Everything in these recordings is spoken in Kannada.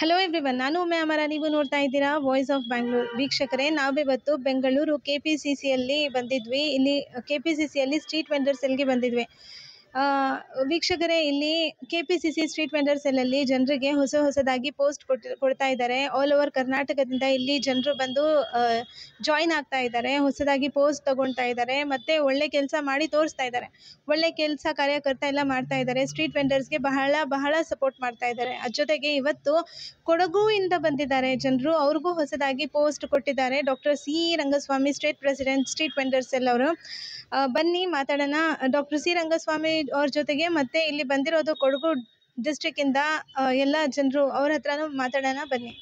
ಹಲೋ ಎವ್ರಿವನ್, ನಾನು ಉಮೆ ಅಮರ. ನೀವು ನೋಡ್ತಾ ಇದ್ದೀರಾ ವಾಯ್ಸ್ ಆಫ್ ಬ್ಯಾಂಗ್ಳೂರ್. ವೀಕ್ಷಕರೇ, ನಾವಿವತ್ತು ಬೆಂಗಳೂರು KPCCಯಲ್ಲಿ ಬಂದಿದ್ವಿ. ಇಲ್ಲಿ KPCCಯಲ್ಲಿ ಸ್ಟ್ರೀಟ್ ವೆಂಡರ್ ಸೆಲ್ಗೆ ಬಂದಿದ್ವಿ. ವೀಕ್ಷಕರೇ, ಇಲ್ಲಿ KPCC ಸ್ಟ್ರೀಟ್ ವೆಂಡರ್ ಸೆಲ್ಲಲ್ಲಿ ಜನರಿಗೆ ಹೊಸದಾಗಿ ಪೋಸ್ಟ್ ಕೊಡ್ತಾ ಇದ್ದಾರೆ. ಆಲ್ ಓವರ್ ಕರ್ನಾಟಕದಿಂದ ಇಲ್ಲಿ ಜನರು ಬಂದು ಜಾಯಿನ್ ಆಗ್ತಾ ಇದ್ದಾರೆ. ಹೊಸದಾಗಿ ಪೋಸ್ಟ್ ತಗೊಳ್ತಾ ಇದ್ದಾರೆ, ಮತ್ತು ಒಳ್ಳೆ ಕೆಲಸ ಮಾಡಿ ತೋರಿಸ್ತಾ ಇದ್ದಾರೆ. ಒಳ್ಳೆ ಕೆಲಸ ಕಾರ್ಯಕರ್ತ ಎಲ್ಲ ಮಾಡ್ತಾ ಇದ್ದಾರೆ. ಸ್ಟ್ರೀಟ್ ವೆಂಡರ್ಸ್ಗೆ ಬಹಳ ಸಪೋರ್ಟ್ ಮಾಡ್ತಾ ಇದ್ದಾರೆ. ಅದ್ರ ಜೊತೆಗೆ ಇವತ್ತು ಕೊಡಗುವಿಂದ ಬಂದಿದ್ದಾರೆ ಜನರು. ಅವ್ರಿಗೂ ಹೊಸದಾಗಿ ಪೋಸ್ಟ್ ಕೊಟ್ಟಿದ್ದಾರೆ. Doctor C Rangaswamy, state president, street vendors cell ಅವರು. ಬನ್ನಿ ಮಾತಾಡೋಣ ಡಾಕ್ಟರ್ ಸಿ ರಂಗಸ್ವಾಮಿ ಅವ್ರ ಜೊತೆಗೆ. ಮತ್ತೆ ಇಲ್ಲಿ ಬಂದಿರೋದು ಕೊಡಗು ಡಿಸ್ಟ್ರಿಕ್ಟ್ ಇಂದ ಎಲ್ಲ ಜನರು, ಅವ್ರ ಹತ್ರನೂ ಮಾತಾಡೋಣ, ಬನ್ನಿ.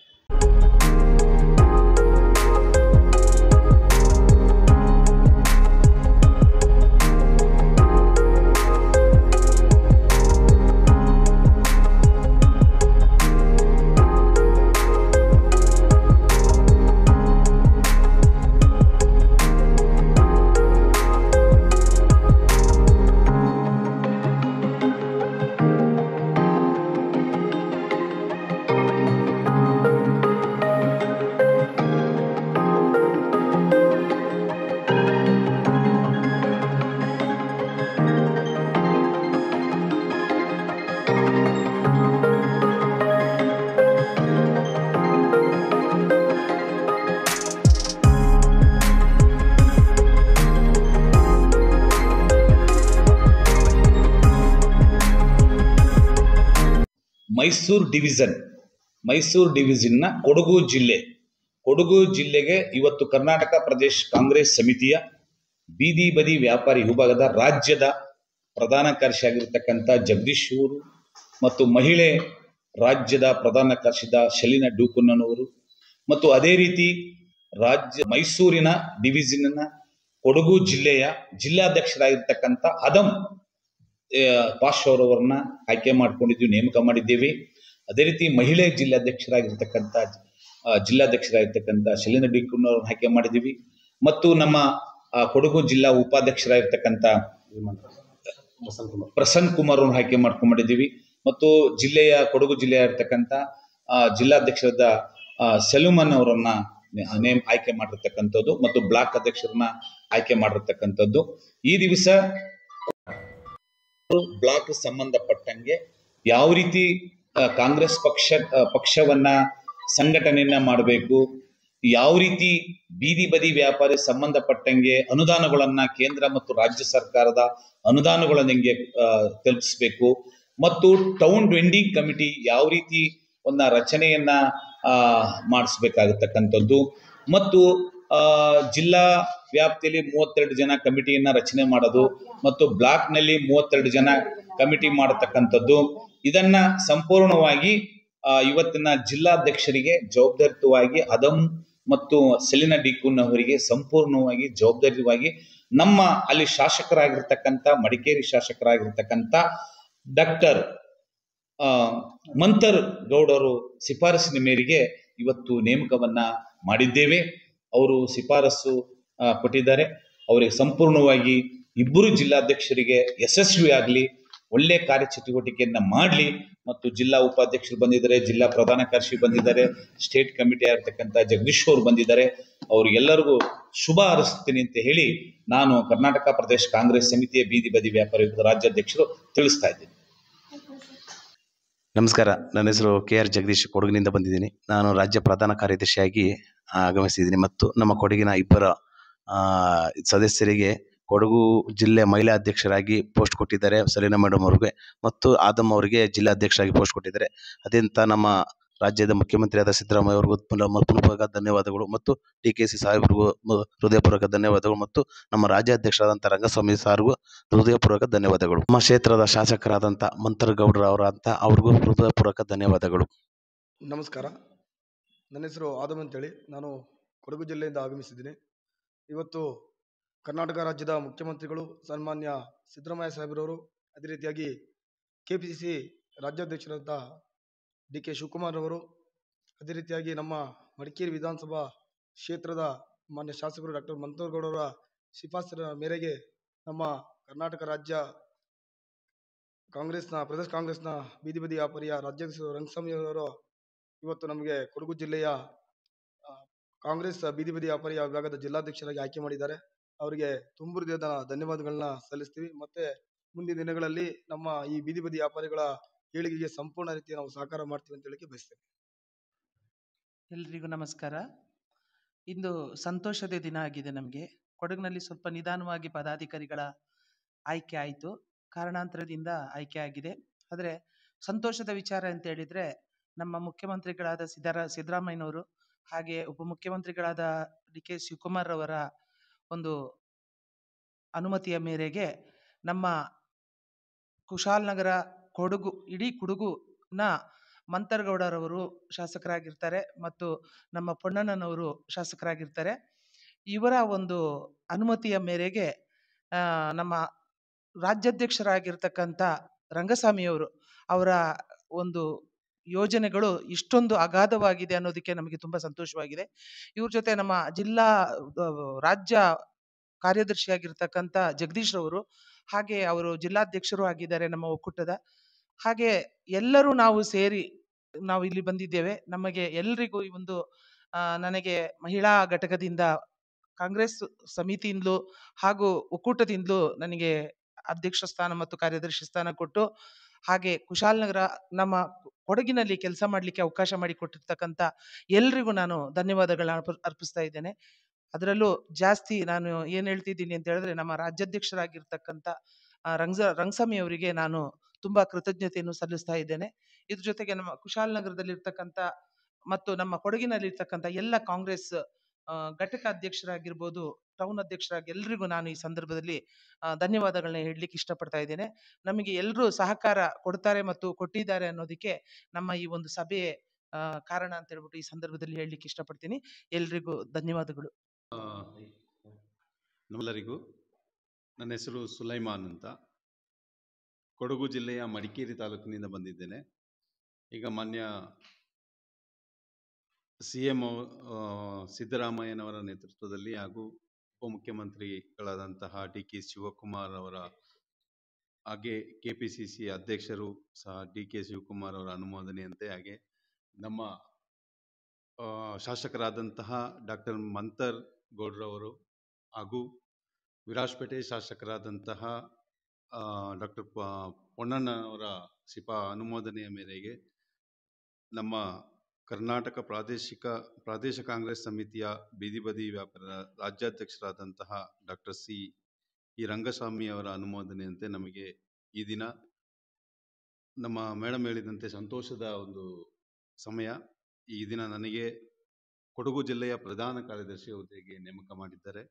ಮೈಸೂರು ಡಿವಿಷನ್ನ ಕೊಡಗು ಜಿಲ್ಲೆಗೆ ಇವತ್ತು ಕರ್ನಾಟಕ ಪ್ರದೇಶ ಕಾಂಗ್ರೆಸ್ ಸಮಿತಿಯ ಬೀದಿ ಬದಿ ವ್ಯಾಪಾರಿ ವಿಭಾಗದ ರಾಜ್ಯದ ಪ್ರಧಾನ ಕಾರ್ಯದರ್ಶಿಯಾಗಿರ್ತಕ್ಕಂಥ ಜಗದೀಶ್ ಅವರು ಮತ್ತು ಮಹಿಳೆ ರಾಜ್ಯದ ಪ್ರಧಾನ ಕಾರ್ಯದರ್ಶಿ ಶಲೀನಾ ಡೂಕುನ್ನನವರು ಮತ್ತು ಅದೇ ರೀತಿ ಮೈಸೂರಿನ ಡಿವಿಷನ್ನ ಕೊಡಗು ಜಿಲ್ಲೆಯ ಜಿಲ್ಲಾಧ್ಯಕ್ಷರಾಗಿರ್ತಕ್ಕಂಥ ಅದಂ ಪಾಶ್ ಆಯ್ಕೆ ಮಾಡ್ಕೊಂಡಿದ್ದೀವಿ, ನೇಮಕ ಮಾಡಿದ್ದೇವೆ. ಅದೇ ರೀತಿ ಮಹಿಳೆ ಜಿಲ್ಲಾಧ್ಯಕ್ಷರಾಗಿರ್ತಕ್ಕಂಥ ಶಲೀನಾ ಡೂಕುನ್ನವರನ್ನು ಆಯ್ಕೆ ಮಾಡಿದ್ದೀವಿ. ಮತ್ತು ನಮ್ಮ ಕೊಡಗು ಜಿಲ್ಲಾ ಉಪಾಧ್ಯಕ್ಷರಾಗಿರ್ತಕ್ಕಂಥ ಪ್ರಸನ್ನ ಕುಮಾರ್ ಅವ್ರನ್ನ ಆಯ್ಕೆ ಮಾಡ್ಕೊಂಡಿದ್ದೀವಿ. ಮತ್ತು ಕೊಡಗು ಜಿಲ್ಲೆಯ ಇರ್ತಕ್ಕಂಥ ಜಿಲ್ಲಾಧ್ಯಕ್ಷರಾದ ಸೆಲುಮನ್ ಅವರನ್ನ ಆಯ್ಕೆ ಮಾಡಿರ್ತಕ್ಕಂಥದ್ದು ಮತ್ತು ಬ್ಲಾಕ್ ಅಧ್ಯಕ್ಷರನ್ನ ಆಯ್ಕೆ ಮಾಡಿರ್ತಕ್ಕಂಥದ್ದು. ಈ ದಿವಸ ಬ್ಲಾಕ್ ಸಂಬಂಧಪಟ್ಟಂಗೆ ಯಾವ ರೀತಿ ಕಾಂಗ್ರೆಸ್ ಪಕ್ಷವನ್ನ ಸಂಘಟನೆಯನ್ನ ಮಾಡಬೇಕು, ಯಾವ ರೀತಿ ಬೀದಿ ಬದಿ ವ್ಯಾಪಾರಿ ಸಂಬಂಧಪಟ್ಟಂಗೆ ಅನುದಾನಗಳನ್ನ ಕೇಂದ್ರ ಮತ್ತು ರಾಜ್ಯ ಸರ್ಕಾರದ ಅನುದಾನಗಳನ್ನ ಹೆಂಗೆ ತಲುಪಿಸಬೇಕು, ಮತ್ತು ಟೌನ್ ವೆಂಡಿಂಗ್ ಕಮಿಟಿ ಯಾವ ರೀತಿ ಒಂದು ರಚನೆಯನ್ನ ಮಾಡಿಸ್ಬೇಕಾಗತಕ್ಕಂಥದ್ದು, ಮತ್ತು ಜಿಲ್ಲಾ ವ್ಯಾಪ್ತಿಯಲ್ಲಿ 32 ಜನ ಕಮಿಟಿಯನ್ನ ರಚನೆ ಮಾಡೋದು ಮತ್ತು ಬ್ಲಾಕ್ ನಲ್ಲಿ 32 ಜನ ಕಮಿಟಿ ಮಾಡತಕ್ಕಂಥದ್ದು. ಇದನ್ನ ಸಂಪೂರ್ಣವಾಗಿ ಇವತ್ತಿನ ಜಿಲ್ಲಾಧ್ಯಕ್ಷರಿಗೆ ಜವಾಬ್ದಾರಿಯುತವಾಗಿ ಅದಂ ಮತ್ತು ಶಲೀನಾ ಡೂಕುನ್ನ ಅವರಿಗೆ ಸಂಪೂರ್ಣವಾಗಿ ಜವಾಬ್ದಾರಿಯುತವಾಗಿ ನಮ್ಮ ಅಲ್ಲಿ ಶಾಸಕರಾಗಿರ್ತಕ್ಕಂಥ ಮಡಿಕೇರಿ ಶಾಸಕರಾಗಿರ್ತಕ್ಕಂಥ ಡಾಕ್ಟರ್ ಮಂಥರ್ ಗೌಡರು ಶಿಫಾರಸಿನ ಮೇರೆಗೆ ಇವತ್ತು ನೇಮಕವನ್ನ ಮಾಡಿದ್ದೇವೆ. ಅವರು ಶಿಫಾರಸು ಕೊಟ್ಟಿದ್ದಾರೆ. ಅವರಿಗೆ ಸಂಪೂರ್ಣವಾಗಿ ಇಬ್ಬರು ಜಿಲ್ಲಾಧ್ಯಕ್ಷರಿಗೆ ಯಶಸ್ವಿಯಾಗಲಿ, ಒಳ್ಳೆ ಕಾರ್ಯಚಟುವಟಿಕೆಯನ್ನ ಮಾಡಲಿ. ಮತ್ತು ಜಿಲ್ಲಾ ಉಪಾಧ್ಯಕ್ಷರು ಬಂದಿದ್ದಾರೆ, ಜಿಲ್ಲಾ ಪ್ರಧಾನ ಕಾರ್ಯದರ್ಶಿ ಬಂದಿದ್ದಾರೆ, ಸ್ಟೇಟ್ ಕಮಿಟಿ ಆಗಿರ್ತಕ್ಕಂಥ ಜಗದೀಶ್ ಅವರು ಬಂದಿದ್ದಾರೆ. ಅವ್ರಿಗೆಲ್ಲರಿಗೂ ಶುಭ ಹಾರೈಸ್ತೀನಿ ಅಂತ ಹೇಳಿ ನಾನು ಕರ್ನಾಟಕ ಪ್ರದೇಶ ಕಾಂಗ್ರೆಸ್ ಸಮಿತಿಯ ಬೀದಿ ಬದಿ ವ್ಯಾಪಾರಿ ರಾಜ್ಯಾಧ್ಯಕ್ಷರು ತಿಳಿಸ್ತಾ ಇದ್ದೀನಿ. ನಮಸ್ಕಾರ, ನನ್ನ ಹೆಸರು KR ಜಗದೀಶ್, ಕೊಡಗಿನಿಂದ ಬಂದಿದ್ದೀನಿ. ನಾನು ರಾಜ್ಯ ಪ್ರಧಾನ ಕಾರ್ಯದರ್ಶಿಯಾಗಿ ಆಗಮಿಸಿದ್ದೀನಿ. ಮತ್ತು ನಮ್ಮ ಕೊಡಗಿನ ಇಬ್ಬರ ಸದಸ್ಯರಿಗೆ ಕೊಡಗು ಜಿಲ್ಲೆ ಮಹಿಳಾ ಅಧ್ಯಕ್ಷರಾಗಿ ಪೋಸ್ಟ್ ಕೊಟ್ಟಿದ್ದಾರೆ, ಶಲೀನಾ ಮೇಡಮ್ ಅವ್ರಿಗೆ, ಮತ್ತು ಆದಮ್ ಅವರಿಗೆ ಜಿಲ್ಲಾಧ್ಯಕ್ಷರಾಗಿ ಪೋಸ್ಟ್ ಕೊಟ್ಟಿದ್ದಾರೆ. ಅದಂತ ನಮ್ಮ ರಾಜ್ಯದ ಮುಖ್ಯಮಂತ್ರಿಯಾದ ಸಿದ್ದರಾಮಯ್ಯ ಅವ್ರಿಗೂ ಪೂರ್ವಕ ಧನ್ಯವಾದಗಳು, ಮತ್ತು DKC ಸಾಹೇಬ್ರಿಗೂ ಹೃದಯಪೂರ್ವಕ ಧನ್ಯವಾದಗಳು, ಮತ್ತು ನಮ್ಮ ರಾಜ್ಯಾಧ್ಯಕ್ಷರಾದಂಥ ರಂಗಸ್ವಾಮಿ ಸಾರ್ಗೂ ಹೃದಯಪೂರ್ವಕ ಧನ್ಯವಾದಗಳು. ನಮ್ಮ ಕ್ಷೇತ್ರದ ಶಾಸಕರಾದಂಥ ಮಂಥರ್ ಗೌಡ್ರ ಅವ್ರಿಗೂ ಹೃದಯಪೂರ್ವಕ ಧನ್ಯವಾದಗಳು. ನಮಸ್ಕಾರ, ನನ್ನ ಹೆಸರು ಆದಮ್ ಅಂತೇಳಿ. ನಾನು ಕೊಡಗು ಜಿಲ್ಲೆಯಿಂದ ಆಗಮಿಸಿದ್ದೀನಿ. ಇವತ್ತು ಕರ್ನಾಟಕ ರಾಜ್ಯದ ಮುಖ್ಯಮಂತ್ರಿಗಳು ಸನ್ಮಾನ್ಯ ಸಿದ್ದರಾಮಯ್ಯ ಸಾಹೇಬ್ರವರು, ಅದೇ ರೀತಿಯಾಗಿ KPCC ರಾಜ್ಯಾಧ್ಯಕ್ಷರಾದ DK ಶಿವಕುಮಾರ್ ಅವರು, ಅದೇ ರೀತಿಯಾಗಿ ನಮ್ಮ ಮಡಿಕೇರಿ ವಿಧಾನಸಭಾ ಕ್ಷೇತ್ರದ ಮಾನ್ಯ ಶಾಸಕರು ಡಾಕ್ಟರ್ ಮಂಥರ್ ಗೌಡರ ಶಿಫಾರಸಿನ ಮೇರೆಗೆ ನಮ್ಮ ಕರ್ನಾಟಕ ರಾಜ್ಯ ಪ್ರದೇಶ ಕಾಂಗ್ರೆಸ್ನ ಬೀದಿ ಬದಿ ವ್ಯಾಪಾರಿಯ ರಾಜ್ಯಾಧ್ಯಕ್ಷ ರಂಗಸ್ವಾಮಿ ಅವರ ಇವತ್ತು ನಮಗೆ ಕೊಡಗು ಜಿಲ್ಲೆಯ ಆ, ಕಾಂಗ್ರೆಸ್ ಬೀದಿ ಬದಿ ವ್ಯಾಪಾರಿ ವಿಭಾಗದ ಜಿಲ್ಲಾಧ್ಯಕ್ಷರಾಗಿ ಆಯ್ಕೆ ಮಾಡಿದ್ದಾರೆ. ಅವರಿಗೆ ತುಂಬು ಹೃದಯದ ಧನ್ಯವಾದಗಳನ್ನ ಸಲ್ಲಿಸ್ತೀವಿ. ಮತ್ತೆ ಮುಂದಿನ ದಿನಗಳಲ್ಲಿ ನಮ್ಮ ಈ ಬೀದಿ ಬದಿ ವ್ಯಾಪಾರಿಗಳ ಏಳಿಗೆಗೆ ಸಂಪೂರ್ಣ ರೀತಿ ನಾವು ಸಹಕಾರ ಮಾಡ್ತೀವಿ ಅಂತ ಹೇಳಿಕ್ಕೆ ಬಯಸ್ತೇನೆ. ಎಲ್ರಿಗೂ ನಮಸ್ಕಾರ. ಇಂದು ಸಂತೋಷದ ದಿನ ಆಗಿದೆ ನಮಗೆ. ಕೊಡಗಿನಲ್ಲಿ ಸ್ವಲ್ಪ ನಿಧಾನವಾಗಿ ಪದಾಧಿಕಾರಿಗಳ ಆಯ್ಕೆ ಆಯಿತು, ಕಾರಣಾಂತರದಿಂದ ಆಯ್ಕೆ ಆಗಿದೆ. ಆದರೆ ಸಂತೋಷದ ವಿಚಾರ ಅಂತ ಹೇಳಿದರೆ, ನಮ್ಮ ಮುಖ್ಯಮಂತ್ರಿಗಳಾದ ಸಿದ್ದರಾಮಯ್ಯನವರು ಹಾಗೆ ಉಪಮುಖ್ಯಮಂತ್ರಿಗಳಾದ ಡಿ.ಕೆ. ಶಿವಕುಮಾರ್ ಅವರ ಒಂದು ಅನುಮತಿಯ ಮೇರೆಗೆ ನಮ್ಮ ಕುಶಾಲನಗರ, ಕೊಡಗು, ಇಡೀ ಕೊಡಗುನ ಮಂತರಗೌಡರವರು ಶಾಸಕರಾಗಿರ್ತಾರೆ ಮತ್ತು ನಮ್ಮ ಪೊನ್ನಣ್ಣನವರು ಶಾಸಕರಾಗಿರ್ತಾರೆ. ಇವರ ಒಂದು ಅನುಮತಿಯ ಮೇರೆಗೆ ನಮ್ಮ ರಾಜ್ಯಾಧ್ಯಕ್ಷರಾಗಿರ್ತಕ್ಕಂಥ ರಂಗಸ್ವಾಮಿಯವರು ಅವರ ಒಂದು ಯೋಜನೆಗಳು ಇಷ್ಟೊಂದು ಅಗಾಧವಾಗಿದೆ ಅನ್ನೋದಕ್ಕೆ ನಮಗೆ ತುಂಬ ಸಂತೋಷವಾಗಿದೆ. ಇವ್ರ ಜೊತೆ ನಮ್ಮ ರಾಜ್ಯ ಕಾರ್ಯದರ್ಶಿಯಾಗಿರ್ತಕ್ಕಂಥ ಜಗದೀಶ್ ರವರು, ಹಾಗೆ ಅವರು ಜಿಲ್ಲಾಧ್ಯಕ್ಷರು ಆಗಿದ್ದಾರೆ ನಮ್ಮ ಒಕ್ಕೂಟದ. ಹಾಗೆ ಎಲ್ಲರೂ ನಾವು ಸೇರಿ ನಾವು ಇಲ್ಲಿ ಬಂದಿದ್ದೇವೆ. ನಮಗೆ ಎಲ್ರಿಗೂ ಈ ಒಂದು ನನಗೆ ಮಹಿಳಾ ಘಟಕದಿಂದ, ಕಾಂಗ್ರೆಸ್ ಸಮಿತಿಯಿಂದಲೂ ಹಾಗೂ ಒಕ್ಕೂಟದಿಂದಲೂ ನನಗೆ ಅಧ್ಯಕ್ಷ ಸ್ಥಾನ ಮತ್ತು ಕಾರ್ಯದರ್ಶಿ ಸ್ಥಾನ ಕೊಟ್ಟು, ಹಾಗೆ ಕುಶಾಲನಗರ ನಮ್ಮ ಕೊಡಗಿನಲ್ಲಿ ಕೆಲಸ ಮಾಡಲಿಕ್ಕೆ ಅವಕಾಶ ಮಾಡಿಕೊಟ್ಟಿರ್ತಕ್ಕಂಥ ಎಲ್ರಿಗೂ ನಾನು ಧನ್ಯವಾದಗಳನ್ನ ಅರ್ಪಿಸ್ತಾ ಇದ್ದೇನೆ. ಅದರಲ್ಲೂ ಜಾಸ್ತಿ ನಾನು ಏನು ಹೇಳ್ತಿದ್ದೀನಿ ಅಂತ ಹೇಳಿದ್ರೆ, ನಮ್ಮ ರಾಜ್ಯಾಧ್ಯಕ್ಷರಾಗಿರ್ತಕ್ಕಂಥ ರಂಗಸ್ವಾಮಿ ಅವರಿಗೆ ನಾನು ತುಂಬ ಕೃತಜ್ಞತೆಯನ್ನು ಸಲ್ಲಿಸ್ತಾ ಇದ್ದೇನೆ. ಇದ್ರ ಜೊತೆಗೆ ನಮ್ಮ ಕುಶಾಲನಗರದಲ್ಲಿರ್ತಕ್ಕಂಥ ಮತ್ತು ನಮ್ಮ ಕೊಡಗಿನಲ್ಲಿರ್ತಕ್ಕಂಥ ಎಲ್ಲ ಕಾಂಗ್ರೆಸ್ ಘಟಕ ಅಧ್ಯಕ್ಷರಾಗಿರ್ಬೋದು, ಟೌನ್ ಅಧ್ಯಕ್ಷರಾಗಿ ಎಲ್ರಿಗೂ ನಾನು ಈ ಸಂದರ್ಭದಲ್ಲಿ ಧನ್ಯವಾದಗಳನ್ನ ಹೇಳಲಿಕ್ಕೆ ಇಷ್ಟಪಡ್ತಾ ಇದ್ದೇನೆ. ನಮಗೆ ಎಲ್ಲರೂ ಸಹಕಾರ ಕೊಡ್ತಾರೆ ಮತ್ತು ಕೊಟ್ಟಿದ್ದಾರೆ ಅನ್ನೋದಕ್ಕೆ ನಮ್ಮ ಈ ಒಂದು ಸಭೆ ಕಾರಣ ಅಂತ ಹೇಳ್ಬಿಟ್ಟು ಈ ಸಂದರ್ಭದಲ್ಲಿ ಹೇಳಲಿಕ್ಕೆ ಇಷ್ಟಪಡ್ತೀನಿ. ಎಲ್ರಿಗೂ ಧನ್ಯವಾದಗಳು. ನಮ್ಮೆಲ್ಲರಿಗೂ ನನ್ನ ಹೆಸರು ಸುಲೈಮಾನ್ ಅಂತ, ಕೊಡಗು ಜಿಲ್ಲೆಯ ಮಡಿಕೇರಿ ತಾಲೂಕಿನಿಂದ ಬಂದಿದ್ದೇನೆ. ಈಗ ಮಾನ್ಯ CM ಸಿದ್ದರಾಮಯ್ಯನವರ ನೇತೃತ್ವದಲ್ಲಿ ಹಾಗೂ ಉಪಮುಖ್ಯಮಂತ್ರಿಗಳಾದಂತಹ ಡಿ.ಕೆ. ಶಿವಕುಮಾರ್ ಅವರ ಹಾಗೆ KPCC ಅಧ್ಯಕ್ಷರು ಸಹ ಡಿ.ಕೆ. ಶಿವಕುಮಾರ್ ಅವರ ಅನುಮೋದನೆಯಂತೆ, ಹಾಗೆ ನಮ್ಮ ಶಾಸಕರಾದಂತಹ ಡಾಕ್ಟರ್ ಮಂತರ್ ಗೌಡ್ರವರು ಹಾಗೂ ವಿರಾಜಪೇಟೆ ಶಾಸಕರಾದಂತಹ ಡಾಕ್ಟರ್ ಪೊನ್ನಣ್ಣನವರ ಅನುಮೋದನೆಯ ಮೇರೆಗೆ ನಮ್ಮ ಕರ್ನಾಟಕ ಪ್ರಾದೇಶ ಕಾಂಗ್ರೆಸ್ ಸಮಿತಿಯ ಬೀದಿ ಬದಿ ವ್ಯಾಪಾರ ರಾಜ್ಯಾಧ್ಯಕ್ಷರಾದಂತಹ ಡಾಕ್ಟರ್ ಈ ರಂಗಸ್ವಾಮಿ ಅವರ ಅನುಮೋದನೆಯಂತೆ ನಮಗೆ ಈ ದಿನ ನಮ್ಮ ಮೇಡಮ್ ಹೇಳಿದಂತೆ ಸಂತೋಷದ ಒಂದು ಸಮಯ. ಈ ದಿನ ನನಗೆ ಕೊಡಗು ಜಿಲ್ಲೆಯ ಪ್ರಧಾನ ಕಾರ್ಯದರ್ಶಿ ಹುದ್ದೆಗೆ ನೇಮಕ ಮಾಡಿದ್ದಾರೆ.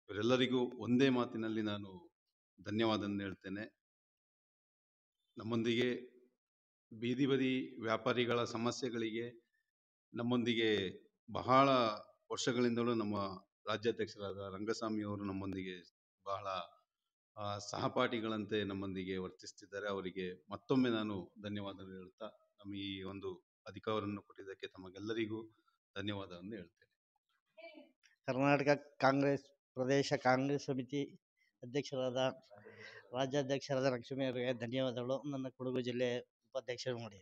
ಇವರೆಲ್ಲರಿಗೂ ಒಂದೇ ಮಾತಿನಲ್ಲಿ ನಾನು ಧನ್ಯವಾದವನ್ನು ಹೇಳ್ತೇನೆ. ನಮ್ಮೊಂದಿಗೆ ಬೀದಿ ಬದಿ ವ್ಯಾಪಾರಿಗಳ ಸಮಸ್ಯೆಗಳಿಗೆ ನಮ್ಮೊಂದಿಗೆ ಬಹಳ ವರ್ಷಗಳಿಂದಲೂ ನಮ್ಮ ರಾಜ್ಯಾಧ್ಯಕ್ಷರಾದ ರಂಗಸ್ವಾಮಿ ಅವರು ನಮ್ಮೊಂದಿಗೆ ಬಹಳ ಸಹಪಾಠಿಗಳಂತೆ ನಮ್ಮೊಂದಿಗೆ ವರ್ತಿಸ್ತಿದ್ದಾರೆ. ಅವರಿಗೆ ಮತ್ತೊಮ್ಮೆ ನಾನು ಧನ್ಯವಾದಗಳು ಹೇಳ್ತಾ, ನಮ್ಮ ಈ ಒಂದು ಅಧಿಕಾರವನ್ನು ಕೊಟ್ಟಿದ್ದಕ್ಕೆ ತಮಗೆಲ್ಲರಿಗೂ ಧನ್ಯವಾದವನ್ನು ಹೇಳ್ತೇನೆ. ಕರ್ನಾಟಕ ಕಾಂಗ್ರೆಸ್ ಪ್ರದೇಶ ಕಾಂಗ್ರೆಸ್ ಸಮಿತಿ ರಾಜ್ಯಾಧ್ಯಕ್ಷರಾದ ರಂಗಸ್ವಾಮಿ ಅವರಿಗೆ ಧನ್ಯವಾದಗಳು. ನನ್ನ ಕೊಡಗು ಜಿಲ್ಲೆ ಉಪಾಧ್ಯಕ್ಷರು ಮಾಡಿ.